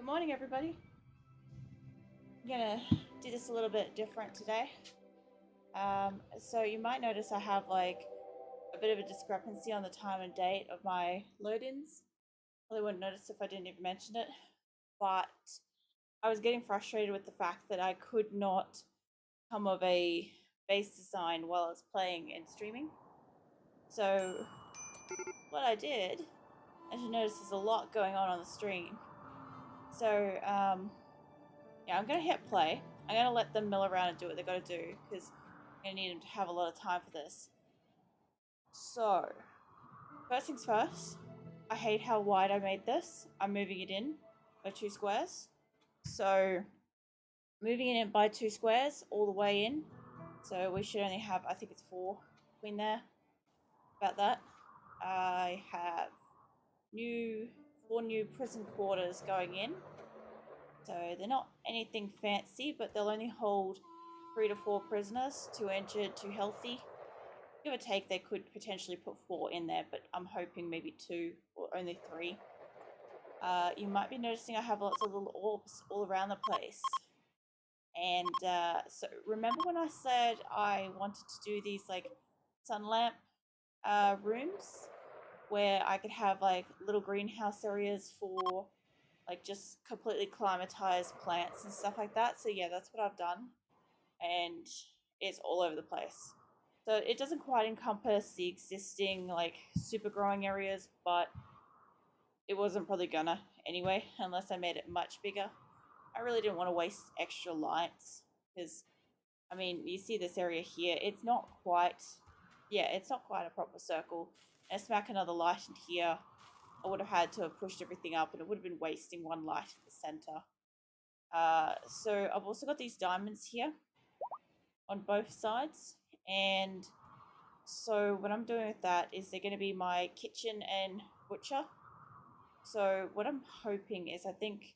morning, everybody. I'm gonna do this a little bit different today. So you might notice I have like a bit of a discrepancy on the time and date of my load-ins. Probably wouldn't notice if I didn't even mention it, but I was getting frustrated with the fact that I could not come of a base design while I was playing and streaming. So what I did, as you notice, there's a lot going on the stream. So yeah, I'm gonna hit play. I'm gonna let them mill around and do what they gotta do because I'm gonna need them to have a lot of time for this. So, first things first, I hate how wide I made this. I'm moving it in by 2 squares. So, moving it in by 2 squares all the way in. So, we should only have, I think it's 4 between there. About that. I have 4 new prison quarters going in. So they're not anything fancy, but they'll only hold 3 to 4 prisoners, 2 injured, 2 healthy. Give or take, they could potentially put 4 in there, but I'm hoping maybe 2 or only 3. You might be noticing I have lots of little orbs all around the place. And so remember when I said I wanted to do these like sun lamp rooms where I could have like little greenhouse areas for like just completely climatized plants and stuff like that. So yeah, that's what I've done, and it's all over the place. So it doesn't quite encompass the existing like super growing areas, but it wasn't probably gonna anyway unless I made it much bigger. I really didn't want to waste extra lights because I mean, you see this area here, it's not quite, yeah, it's not quite a proper circle. And smack another light in here, I would have had to have pushed everything up and it would have been wasting one light at the center. So I've also got these diamonds here on both sides. And so what I'm doing with that is they're going to be my kitchen and butcher. So what I'm hoping is I think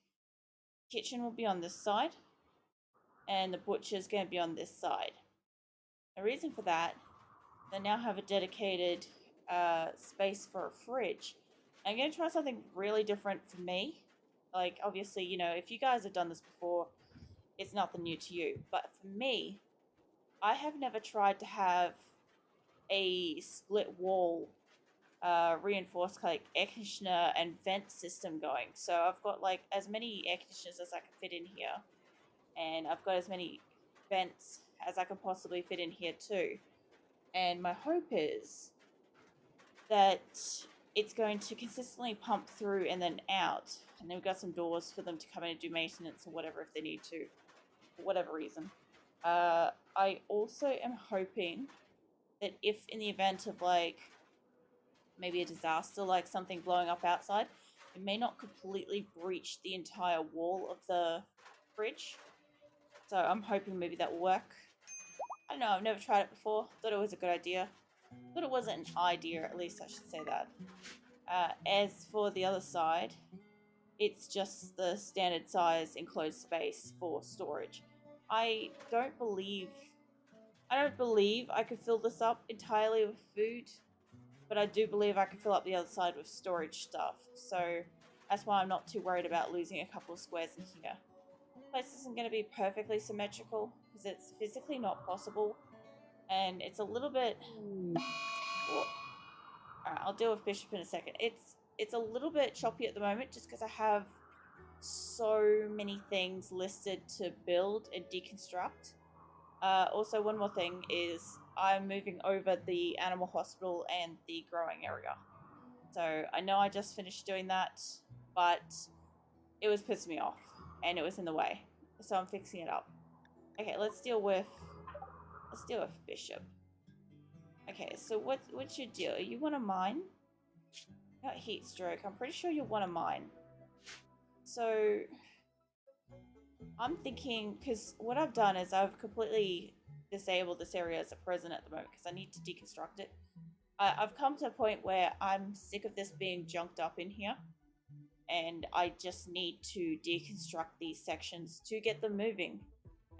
kitchen will be on this side and the butcher is going to be on this side. The reason for that, they now have a dedicated space for a fridge. I'm going to try something really different for me. Like, obviously, you know, if you guys have done this before, it's nothing new to you. But for me, I have never tried to have a split wall reinforced like air conditioner and vent system going. So I've got like as many air conditioners as I can fit in here. And I've got as many vents as I can possibly fit in here too. And my hope is that it's going to consistently pump through and then out. And then we've got some doors for them to come in and do maintenance or whatever if they need to, for whatever reason. I also am hoping that if in the event of like maybe a disaster, like something blowing up outside, it may not completely breach the entire wall of the fridge. So I'm hoping maybe that will work. I don't know, I've never tried it before. Thought it was a good idea. Thought it wasn't an idea, at least I should say that. As for the other side, it's just the standard size enclosed space for storage. I don't believe I could fill this up entirely with food, but I do believe I could fill up the other side with storage stuff. So that's why I'm not too worried about losing a couple of squares in here. This place isn't going to be perfectly symmetrical because it's physically not possible, and it's a little bit. Well, alright, I'll deal with Bishop in a second. It's a little bit choppy at the moment just because I have so many things listed to build and deconstruct. Also, one more thing is I'm moving over the animal hospital and the growing area. So I know I just finished doing that, but it was pissing me off and it was in the way. So I'm fixing it up. Okay, let's deal with Bishop. Okay, so what's your deal? You want a mine? Not heat stroke. I'm pretty sure you want a mine. So I'm thinking, because what I've done is I've completely disabled this area as a prison at the moment because I need to deconstruct it. I've come to a point where I'm sick of this being junked up in here, and I just need to deconstruct these sections to get them moving,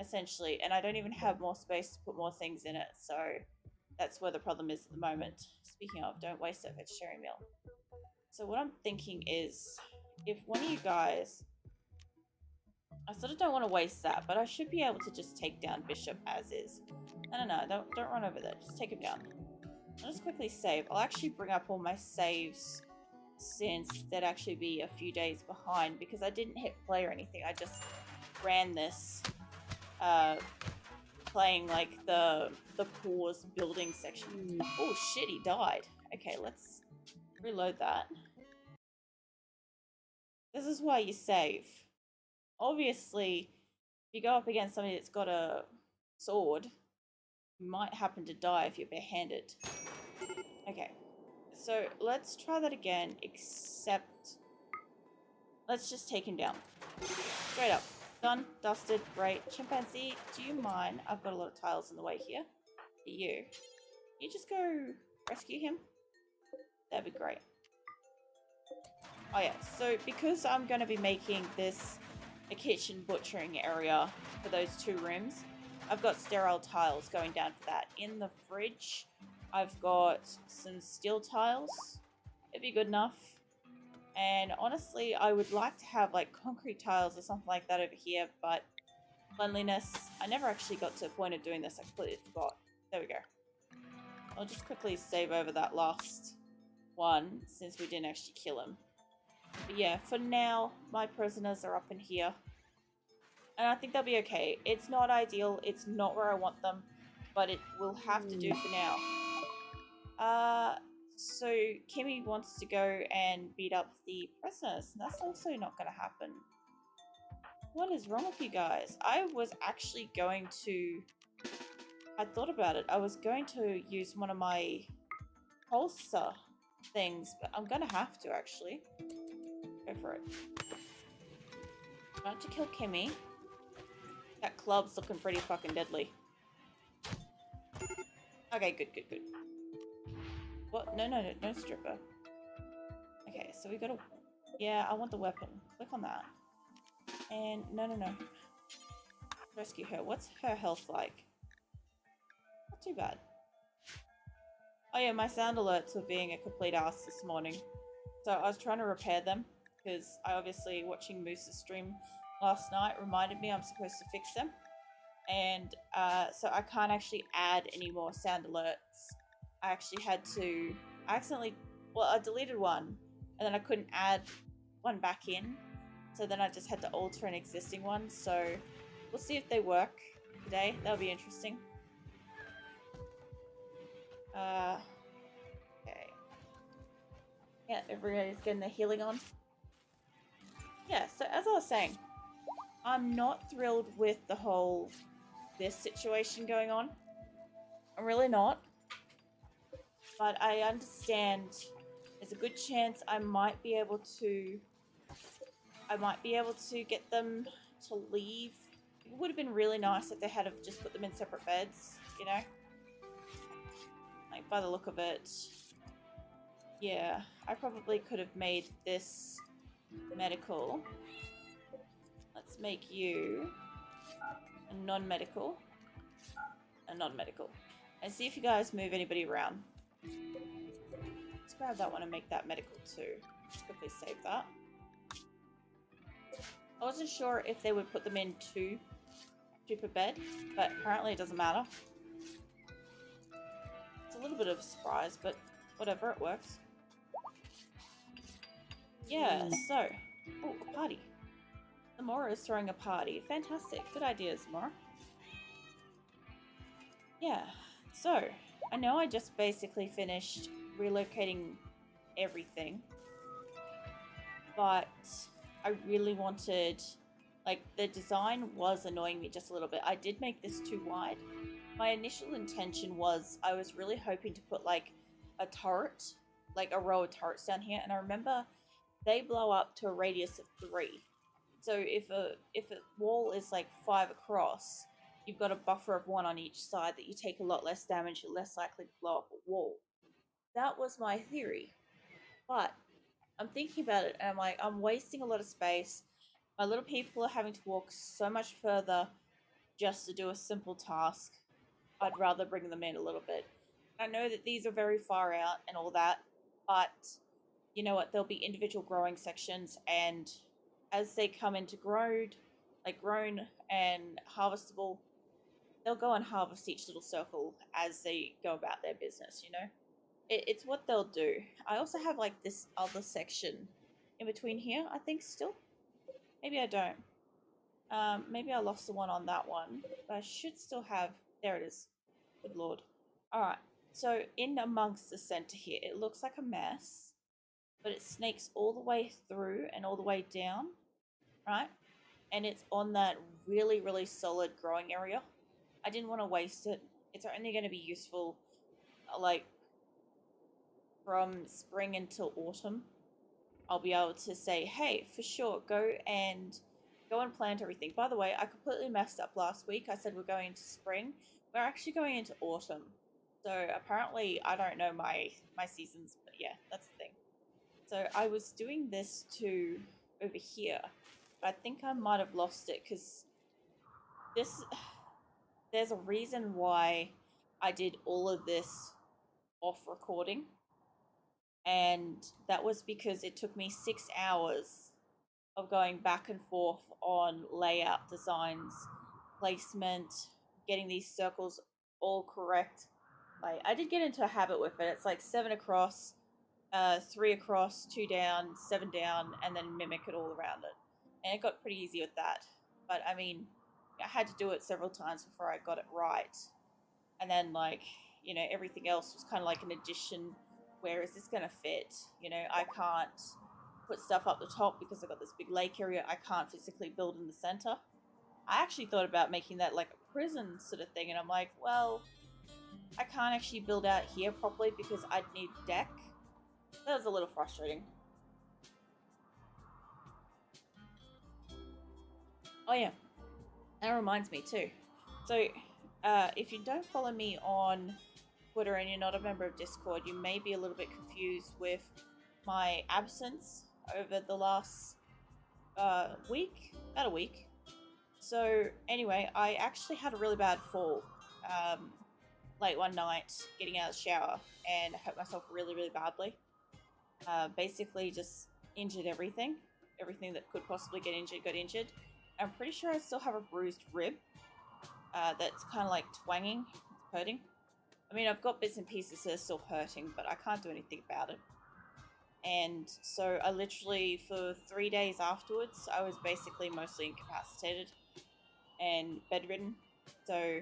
essentially. And I don't even have more space to put more things in it, so that's where the problem is at the moment. Speaking of, don't waste that vegetarian meal. So what I'm thinking is, if one of you guys I sort of don't want to waste that, but I should be able to just take down Bishop as is. No, don't run over there. Just take him down. I'll just quickly save. I'll actually bring up all my saves since they'd actually be a few days behind because I didn't hit play or anything. I just ran this playing like the pause building section. Oh shit, he died. Okay, let's reload that. This is why you save. Obviously, if you go up against somebody that's got a sword, you might happen to die if you're barehanded. Okay, so let's try that again, except let's just take him down. Straight up. Done, dusted, great. Chimpanzee, do you mind? I've got a lot of tiles in the way here. You just go rescue him? That'd be great. Oh yeah, so because I'm going to be making this a kitchen butchering area for those 2 rooms, I've got sterile tiles going down for that. In the fridge, I've got some steel tiles. It'd be good enough. And honestly, I would like to have like concrete tiles or something like that over here, but cleanliness, I never actually got to the point of doing this. I completely forgot. There we go. I'll just quickly save over that last one since we didn't actually kill him. But yeah, for now, my prisoners are up in here. And I think they'll be okay. It's not ideal. It's not where I want them. But it will have to do for now. So Kimmy wants to go and beat up the prisoners. That's also not going to happen. What is wrong with you guys? I was actually going to... I thought about it. I was going to use one of my holster things. But I'm going to have to, actually. Go for it. Trying to kill Kimmy. That club's looking pretty fucking deadly. Okay, good. What? No, stripper. Okay, so we gotta... Yeah, I want the weapon. Click on that. And no. Rescue her. What's her health like? Not too bad. Oh yeah, my sound alerts were being a complete ass this morning. So I was trying to repair them. Because I obviously, watching Moose's stream last night reminded me I'm supposed to fix them. And so I can't actually add any more sound alerts. I actually had to... I deleted one. And then I couldn't add one back in. So then I just had to alter an existing one. So we'll see if they work today. That'll be interesting. Okay. Yeah, everybody's getting their healing on. Yeah, so as I was saying, I'm not thrilled with the whole this situation going on. I'm really not. But I understand there's a good chance I might be able to get them to leave. It would have been really nice if they had have just put them in separate beds, you know? Like, by the look of it. Yeah, I probably could have made this medical. Let's make you a non-medical. A non-medical. And see if you guys move anybody around. Let's grab that one and make that medical too. Let's quickly save that. I wasn't sure if they would put them in two per bed, but apparently it doesn't matter. It's a little bit of a surprise, but whatever, it works. Yeah, so... Oh, a party. Zamora is throwing a party. Fantastic. Good idea, Zamora. Yeah, so... I know I just basically finished relocating everything. But I really wanted... Like, the design was annoying me just a little bit. I did make this too wide. My initial intention was I was really hoping to put, like, a turret. Like, a row of turrets down here. And I remember... they blow up to a radius of 3. So if a wall is like 5 across, you've got a buffer of 1 on each side that you take a lot less damage, you're less likely to blow up a wall. That was my theory. But I'm thinking about it and I'm like, I'm wasting a lot of space. My little people are having to walk so much further just to do a simple task. I'd rather bring them in a little bit. I know that these are very far out and all that, but... you know what, there'll be individual growing sections, and as they come into growth, like grown and harvestable, they'll go and harvest each little circle as they go about their business, you know? It's what they'll do. I also have like this other section in between here, I think still. Maybe I don't. Maybe I lost the one on that one, but I should still have, there it is. Good lord. Alright, so in amongst the center here, it looks like a mess, but it snakes all the way through and all the way down, right? And it's on that really, really solid growing area. I didn't want to waste it. It's only going to be useful like from spring until autumn. I'll be able to say, hey, for sure, go and plant everything. By the way, I completely messed up last week. I said we're going into spring. We're actually going into autumn. So apparently I don't know my seasons, but yeah, that's the thing. So I was doing this to over here. I think I might have lost it because there's a reason why I did all of this off recording. And that was because it took me 6 hours of going back and forth on layout designs, placement, getting these circles all correct. Like, I did get into a habit with it. It's like 7 across, 3 across, 2 down, 7 down, and then mimic it all around it. And it got pretty easy with that. But I mean, I had to do it several times before I got it right. And then, like, you know, everything else was kind of like an addition. Where is this going to fit? You know, I can't put stuff up the top because I've got this big lake area. I can't physically build in the center. I actually thought about making that like a prison sort of thing. And I'm like, well, I can't actually build out here properly because I'd need deck. That was a little frustrating. Oh yeah, that reminds me too. So if you don't follow me on Twitter and you're not a member of Discord, you may be a little bit confused with my absence over the last week, about a week. So anyway, I actually had a really bad fall late one night getting out of the shower and hurt myself really, really badly. Basically just injured everything that could possibly get injured got injured. I'm pretty sure I still have a bruised rib that's kind of like twanging, hurting. I mean, I've got bits and pieces that are still hurting, but I can't do anything about it. And so I literally, for 3 days afterwards, I was basically mostly incapacitated and bedridden. So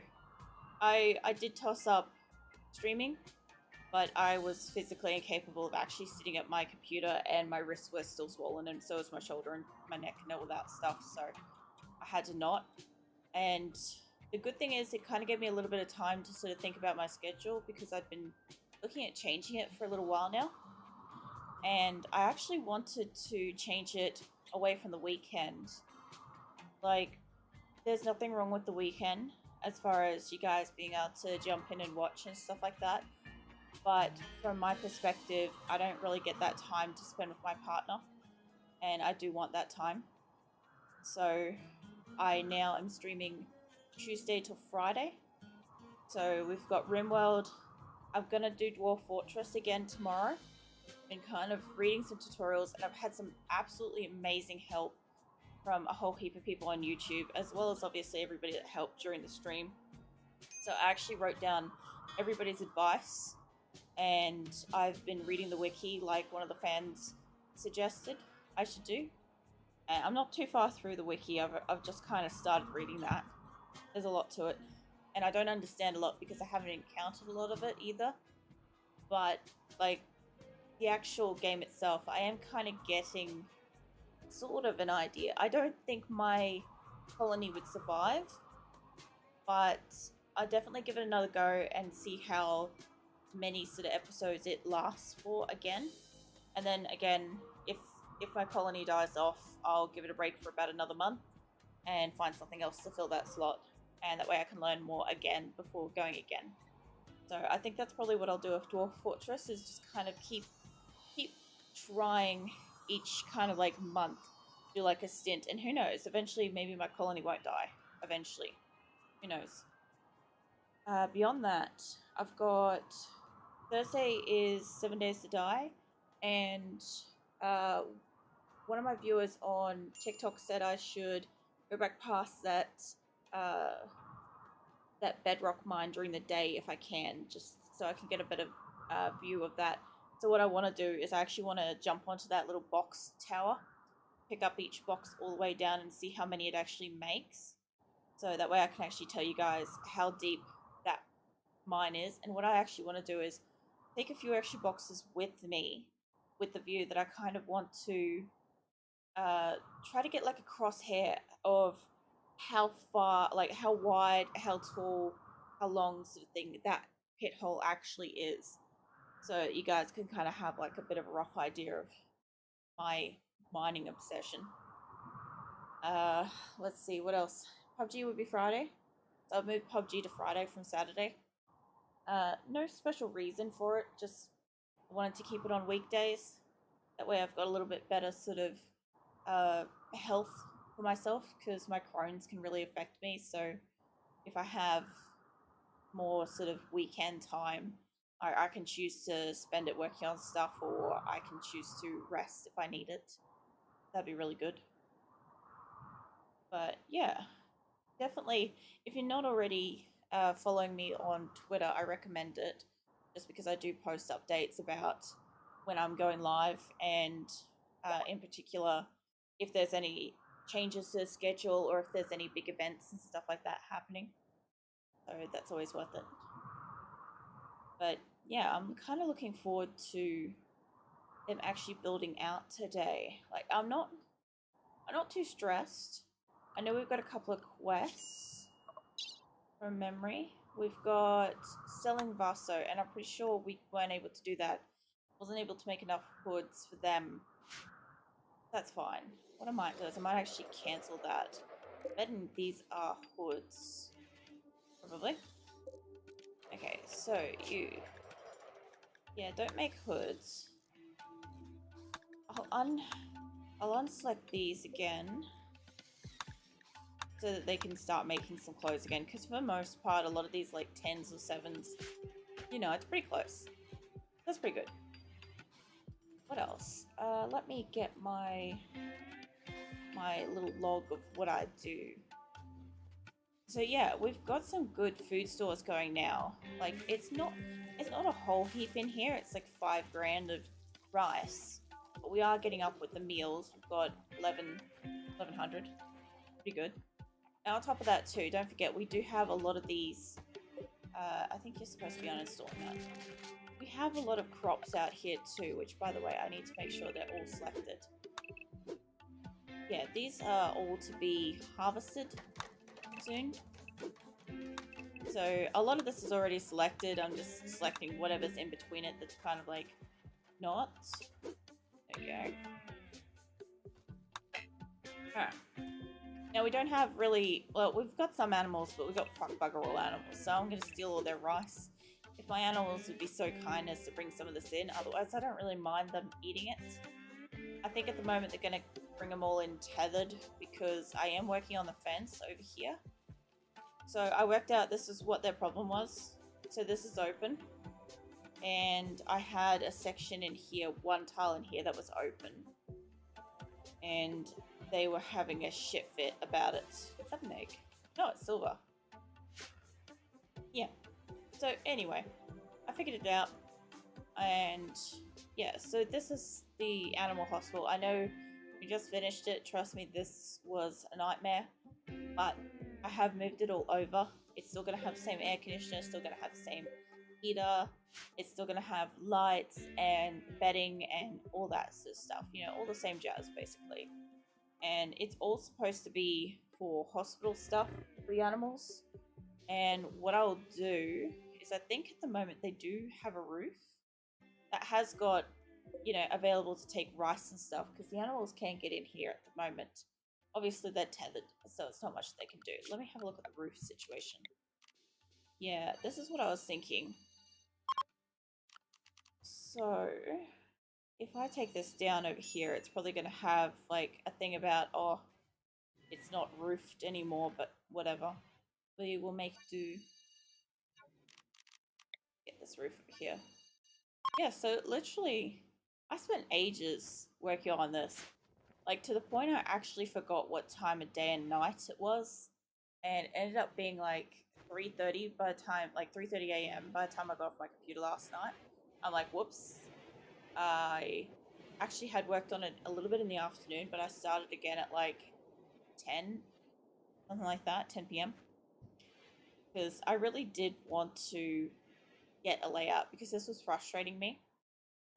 I did toss up streaming, but I was physically incapable of actually sitting at my computer, and my wrists were still swollen, and so was my shoulder and my neck and all that stuff. So I had to not. And the good thing is it kind of gave me a little bit of time to sort of think about my schedule, because I'd been looking at changing it for a little while now. And I actually wanted to change it away from the weekend. Like, there's nothing wrong with the weekend as far as you guys being able to jump in and watch and stuff like that. But from my perspective, I don't really get that time to spend with my partner. And I do want that time. So I now am streaming Tuesday till Friday. So we've got RimWorld. I'm going to do Dwarf Fortress again tomorrow. Been kind of reading some tutorials, and I've had some absolutely amazing help from a whole heap of people on YouTube, as well as obviously everybody that helped during the stream. So I actually wrote down everybody's advice, and I've been reading the wiki like one of the fans suggested I should do. And I'm not too far through the wiki. I've just kind of started reading that. There's a lot to it, and I don't understand a lot because I haven't encountered a lot of it either. But like the actual game itself, I am kind of getting sort of an idea. I don't think my colony would survive, but I'll definitely give it another go and see how many sort of episodes it lasts for again. And then again, if my colony dies off, I'll give it a break for about another month and find something else to fill that slot, and that way I can learn more again before going again. So I think that's probably what I'll do with Dwarf Fortress, is just kind of keep trying each kind of like month, do like a stint, and who knows, eventually maybe my colony won't die eventually, who knows. Beyond that, I've got Thursday is 7 Days to Die, and one of my viewers on TikTok said I should go back past that that bedrock mine during the day if I can, just so I can get a better view of that. So what I want to do is I actually want to jump onto that little box tower, pick up each box all the way down and see how many it actually makes. So that way I can actually tell you guys how deep that mine is. And what I actually want to do is take a few extra boxes with me, with the view that I kind of want to try to get like a crosshair of how far, like how wide, how tall, how long sort of thing that pit hole actually is. So you guys can kind of have like a bit of a rough idea of my mining obsession. Let's see, what else? PUBG would be Friday. So I've moved PUBG to Friday from Saturday. No special reason for it, just wanted to keep it on weekdays. That way I've got a little bit better sort of health for myself, because my Crohn's can really affect me. So if I have more sort of weekend time, I can choose to spend it working on stuff, or I can choose to rest if I need it. That'd be really good. But yeah, definitely, if you're not already following me on Twitter, I recommend it, just because I do post updates about when I'm going live, and in particular, if there's any changes to the schedule or if there's any big events and stuff like that happening. So that's always worth it. But yeah, I'm kind of looking forward to them actually building out today. Like I'm not too stressed. I know we've got a couple of quests from memory. We've got selling Vaso, and I'm pretty sure we weren't able to do that. Wasn't able to make enough hoods for them. That's fine. What I might do is I might actually cancel that. Betting these are hoods. Probably. Okay, so you... Yeah, don't make hoods. I'll unselect these again, so that they can start making some clothes again, because for the most part, a lot of these like 10s or 7s, you know, it's pretty close. That's pretty good. What else? Let me get my little log of what I do. So yeah, we've got some good food stores going now. Like it's not a whole heap in here. It's like 5 grand of rice, but we are getting up with the meals. We've got 1100. Pretty good. And on top of that too, don't forget we do have a lot of these. I think you're supposed to be uninstalling that. We have a lot of crops out here too, which by the way, I need to make sure they're all selected. Yeah, these are all to be harvested soon. So a lot of this is already selected. I'm just selecting whatever's in between it that's kind of like not. There you go. Alright. Now we don't have really, well, we've got some animals, but we've got fuck bugger all animals. So I'm going to steal all their rice. If my animals would be so kind as to bring some of this in, otherwise I don't really mind them eating it. I think at the moment they're going to bring them all in tethered, because I am working on the fence over here. So I worked out this is what their problem was. So this is open, and I had a section in here, one tile in here that was open, and they were having a shit fit about it. Is that an egg? No, it's silver. Yeah. So anyway, I figured it out, and yeah, so this is the animal hospital. I know we just finished it. Trust me, this was a nightmare, but I have moved it all over. It's still going to have the same air conditioner, still going to have the same heater. It's still going to have lights and bedding and all that sort of stuff. You know, all the same jazz, basically. And it's all supposed to be for hospital stuff for the animals. And what I'll do is I think at the moment they do have a roof that has got, you know, available to take rice and stuff, because the animals can't get in here at the moment. Obviously they're tethered, so it's not much they can do. Let me have a look at the roof situation. Yeah, this is what I was thinking. So if I take this down over here, it's probably going to have like a thing about, oh, it's not roofed anymore, but whatever. We will make do. Get this roof over here. Yeah, so literally I spent ages working on this. Like, to the point I actually forgot what time of day and night it was, and it ended up being like 3:30 by the time, like 3:30 a.m. by the time I got off my computer last night. I'm like, whoops. I actually had worked on it a little bit in the afternoon, but I started again at like 10, something like that, 10 p.m. Because I really did want to get a layout because this was frustrating me.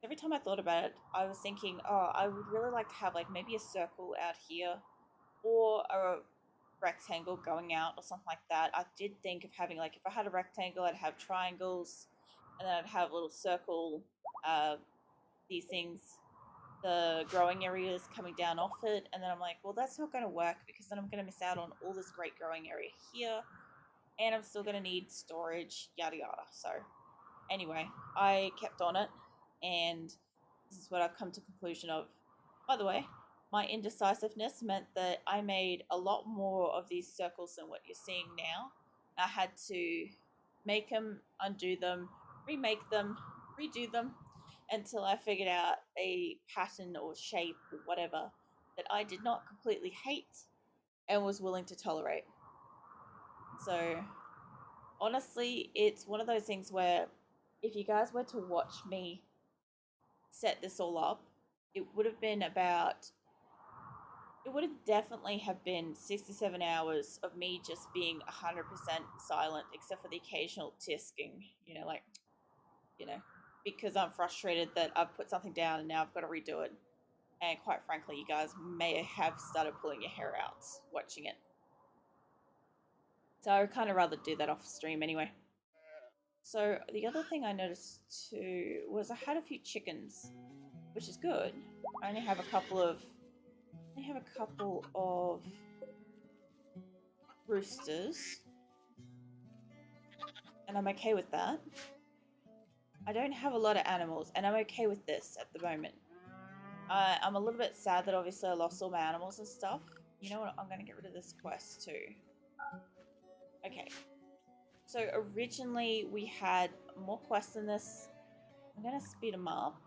Every time I thought about it, I was thinking, oh, I would really like to have like maybe a circle out here or a rectangle going out or something like that. I did think of having, like, if I had a rectangle, I'd have triangles, and then I'd have a little circle, these things, the growing areas coming down off it. And then I'm like, well, that's not going to work because then I'm going to miss out on all this great growing area here, and I'm still going to need storage, yada yada. So anyway, I kept on it, and this is what I've come to conclusion of. By the way, my indecisiveness meant that I made a lot more of these circles than what you're seeing now. I had to make them, undo them, remake them, redo them until I figured out a pattern or shape or whatever that I did not completely hate and was willing to tolerate. So honestly, it's one of those things where if you guys were to watch me set this all up, it would have been about, it would have definitely have been 67 hours of me just being 100% silent, except for the occasional tisking, because I'm frustrated that I've put something down and now I've got to redo it. And quite frankly, you guys may have started pulling your hair out watching it. So I would kind of rather do that off stream anyway. So the other thing I noticed too was I had a few chickens, which is good. I only have a couple of roosters, and I'm okay with that. I don't have a lot of animals, and I'm okay with this at the moment. I'm a little bit sad that obviously I lost all my animals and stuff. You know what? I'm going to get rid of this quest too. Okay. So originally we had more quests than this. I'm going to speed them up.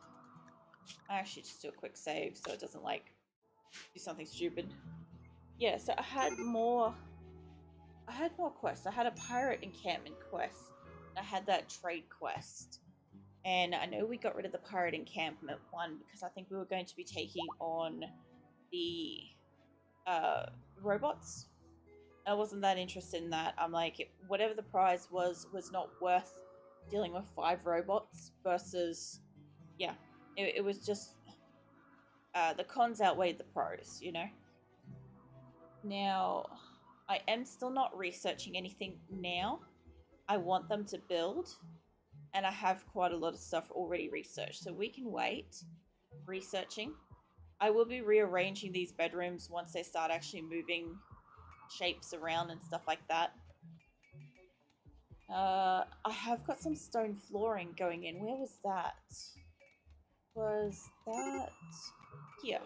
I actually just do a quick save so it doesn't like do something stupid. Yeah, so I had more quests. I had a pirate encampment quest. I had that trade quest. And I know we got rid of the pirate encampment one because I think we were going to be taking on the robots. I wasn't that interested in that. I'm like, whatever the prize was not worth dealing with 5 robots versus, yeah, it was just, the cons outweighed the pros, you know? Now, I am still not researching anything now. I want them to build, and I have quite a lot of stuff already researched, so we can wait researching. I will be rearranging these bedrooms once they start actually moving shapes around and stuff like that. I have got some stone flooring going in. Where was that? Was that here?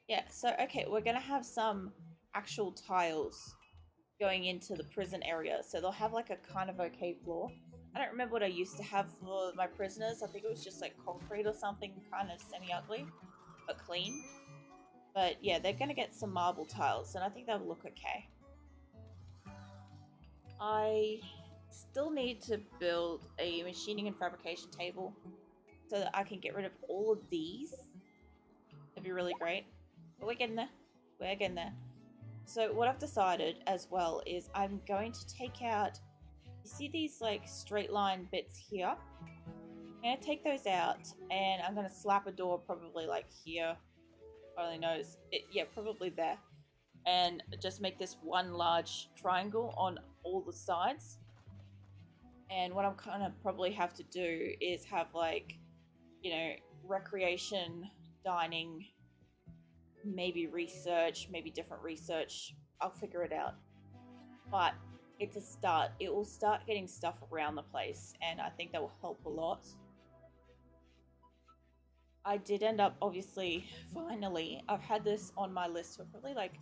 Yeah, so okay, we're gonna have some actual tiles going into the prison area, so they'll have like a kind of okay floor. I don't remember what I used to have for my prisoners. I think it was just like concrete or something, kind of semi-ugly but clean. But yeah, they're gonna get some marble tiles, and I think that'll look okay. I still need to build a machining and fabrication table so that I can get rid of all of these. That'd be really great. But we're getting there. We're getting there. So what I've decided as well is I'm going to take out, you see these like straight line bits here? I'm going to take those out, and I'm going to slap a door probably like here. God only knows. Yeah, probably there. And just make this one large triangle on all the sides. And what I'm kind of probably have to do is have like, recreation, dining, maybe research, maybe different research. I'll figure it out. But it's a start. It will start getting stuff around the place, and I think that will help a lot. I did end up, obviously, finally, I've had this on my list for probably like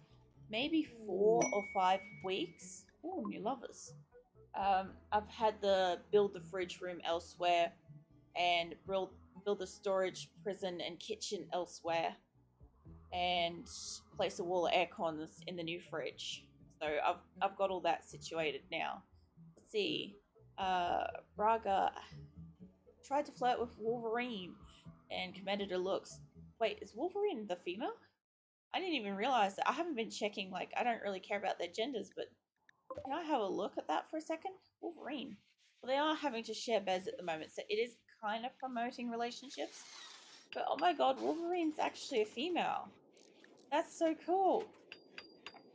maybe 4 or 5 weeks. Oh, new lovers. I've had build the fridge room elsewhere and build the storage prison and kitchen elsewhere. and place a wall of air cons in the new fridge. So I've got all that situated now. Let's see. Braga tried to flirt with Wolverine and commended her looks. Wait, is Wolverine the female? I didn't even realize that. I haven't been checking, like, I don't really care about their genders, but can I have a look at that for a second? Wolverine. Well, they are having to share beds at the moment, so it is kind of promoting relationships. But oh my god, Wolverine's actually a female. That's so cool.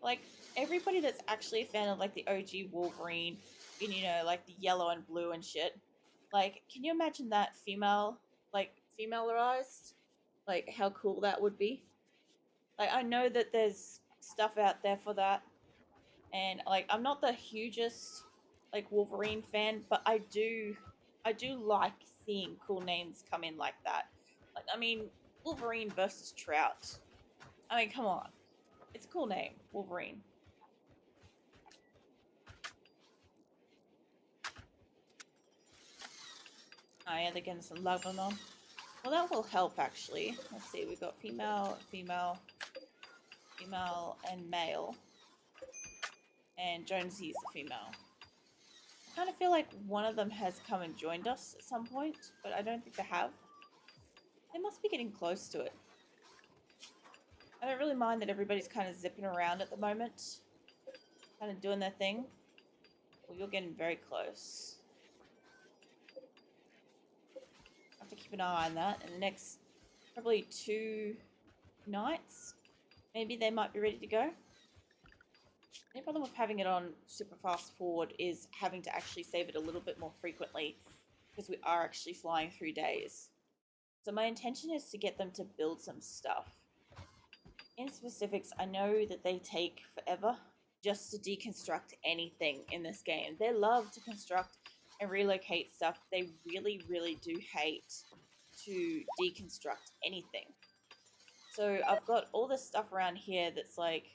Like, everybody that's actually a fan of, like, the OG Wolverine, and, you know, like, the yellow and blue and shit, like, can you imagine that female, like, femaleized? Like, how cool that would be? Like, I know that there's stuff out there for that, and, like, I'm not the hugest, like, Wolverine fan, but I do like seeing cool names come in like that. Like, I mean, Wolverine versus Trout. I mean, come on. It's a cool name, Wolverine. Oh yeah, they're getting some love on them. Well, that will help, actually. Let's see, we've got female, female, female, and male. And Jonesy's a female. I kind of feel like one of them has come and joined us at some point, but I don't think they have. They must be getting close to it. I don't really mind that everybody's kind of zipping around at the moment. Kind of doing their thing. Well, you're getting very close. I have to keep an eye on that. In the next probably 2 nights, maybe they might be ready to go. The problem with having it on super fast forward is having to actually save it a little bit more frequently because we are actually flying through days. So my intention is to get them to build some stuff. In specifics, I know that they take forever just to deconstruct anything in this game. They love to construct and relocate stuff. They really, really do hate to deconstruct anything. So I've got all this stuff around here that's like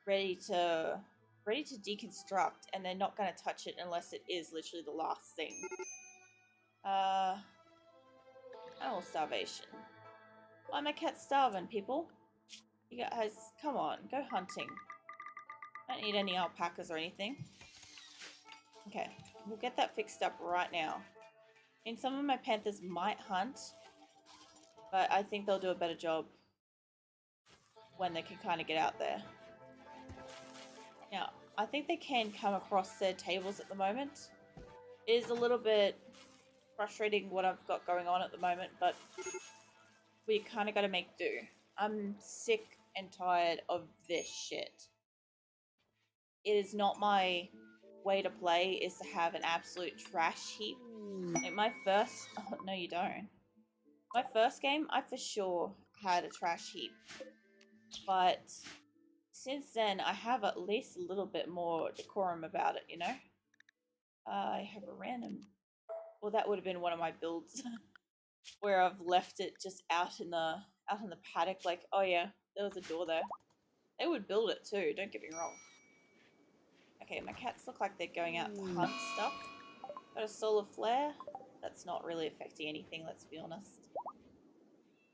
ready to deconstruct, and they're not going to touch it unless it is literally the last thing. Animal starvation. Why my cat's starving, people? You guys, come on, go hunting. I don't need any alpacas or anything. Okay, we'll get that fixed up right now. I mean, some of my panthers might hunt, but I think they'll do a better job when they can kind of get out there. Now, I think they can come across their tables at the moment. It is a little bit frustrating what I've got going on at the moment, but we kind of got to make do. I'm sick and tired of this shit. It is not my way to play, is to have an absolute trash heap. Like my first... Oh, no, you don't. My first game, I for sure had a trash heap. But since then, I have at least a little bit more decorum about it, you know? I have a random... Well, that would have been one of my builds where I've left it just out in the paddock. Like, oh yeah, there was a door there. They would build it too, don't get me wrong. Okay, my cats look like they're going out to hunt stuff. Got a solar flare. That's not really affecting anything, let's be honest.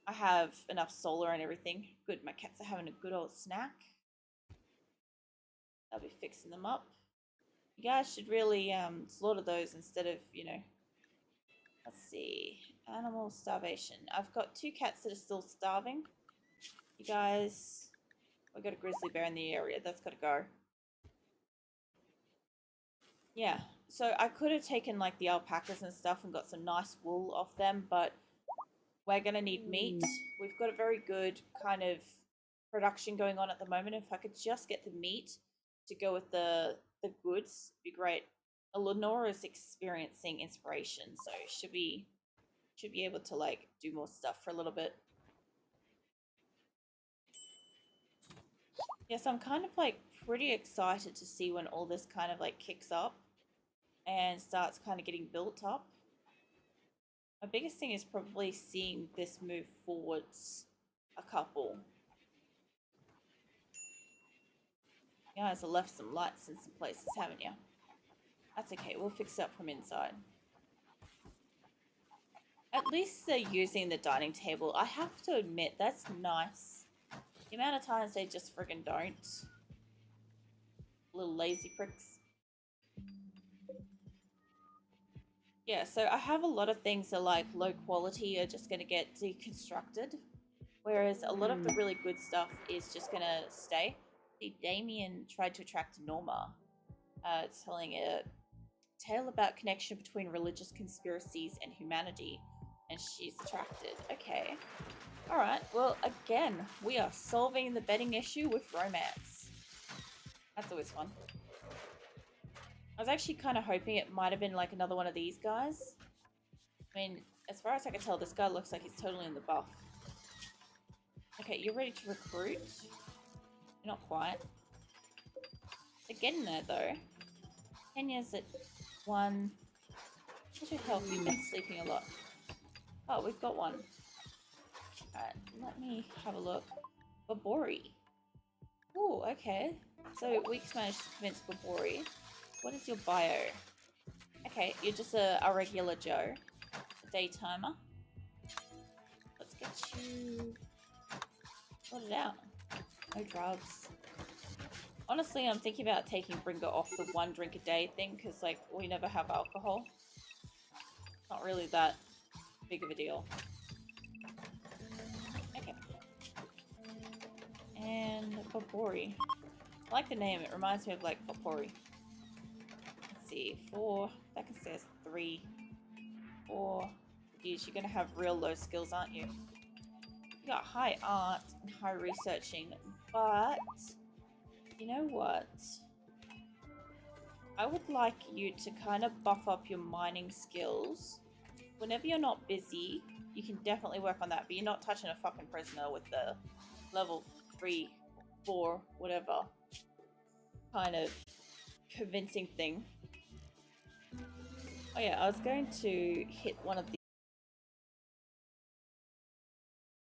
I have enough solar and everything. Good, my cats are having a good old snack. I'll be fixing them up. You guys should really slaughter those instead of, you know... Let's see. Animal starvation. I've got 2 cats that are still starving. You guys... We've got a grizzly bear in the area. That's got to go. Yeah. So I could have taken like the alpacas and stuff and got some nice wool off them, but we're going to need meat. We've got a very good kind of production going on at the moment. If I could just get the meat to go with the goods, it'd be great. Lenora is experiencing inspiration, so should be able to like do more stuff for a little bit. Yes, I'm kind of like pretty excited to see when all this kind of like kicks up and starts kind of getting built up. My biggest thing is probably seeing this move forwards a couple. You guys have left some lights in some places, haven't you? That's okay, we'll fix it up from inside. At least they're using the dining table. I have to admit, that's nice The amount of times they just friggin' don't. Little lazy pricks. Yeah, so I have a lot of things that like low quality are just gonna get deconstructed. Whereas a lot of the really good stuff is just gonna stay. See, Damien tried to attract Norma, telling a tale about connection between religious conspiracies and humanity, and she's attracted. Okay. Alright, well, again, we are solving the betting issue with romance. That's always fun. I was actually kind of hoping it might have been like another one of these guys. I mean, as far as I can tell, this guy looks like he's totally in the buff. Okay, you're ready to recruit? You're not quite. They're getting there, though. 10 years at 1. That should help. You've been sleeping a lot. Oh, we've got one. Alright, let me have a look. Babori. Oh, okay. So Weeks managed to convince Babori. What is your bio? Okay, you're just a regular Joe. A daytimer. Let's get you sorted out. No drugs. Honestly, I'm thinking about taking Bringer off the 1 drink a day thing because, like, we never have alcohol. Not really that big of a deal. Okay. And Babori. I like the name. It reminds me of, like, Popori. Let's see. 4. That can say 3. 4. Geez, you're going to have real low skills, aren't you? You got high art and high researching, but you know what? I would like you to kind of buff up your mining skills. Whenever you're not busy, you can definitely work on that, but you're not touching a fucking prisoner with the level 3, 4, whatever kind of convincing thing. Oh yeah, I was going to hit one of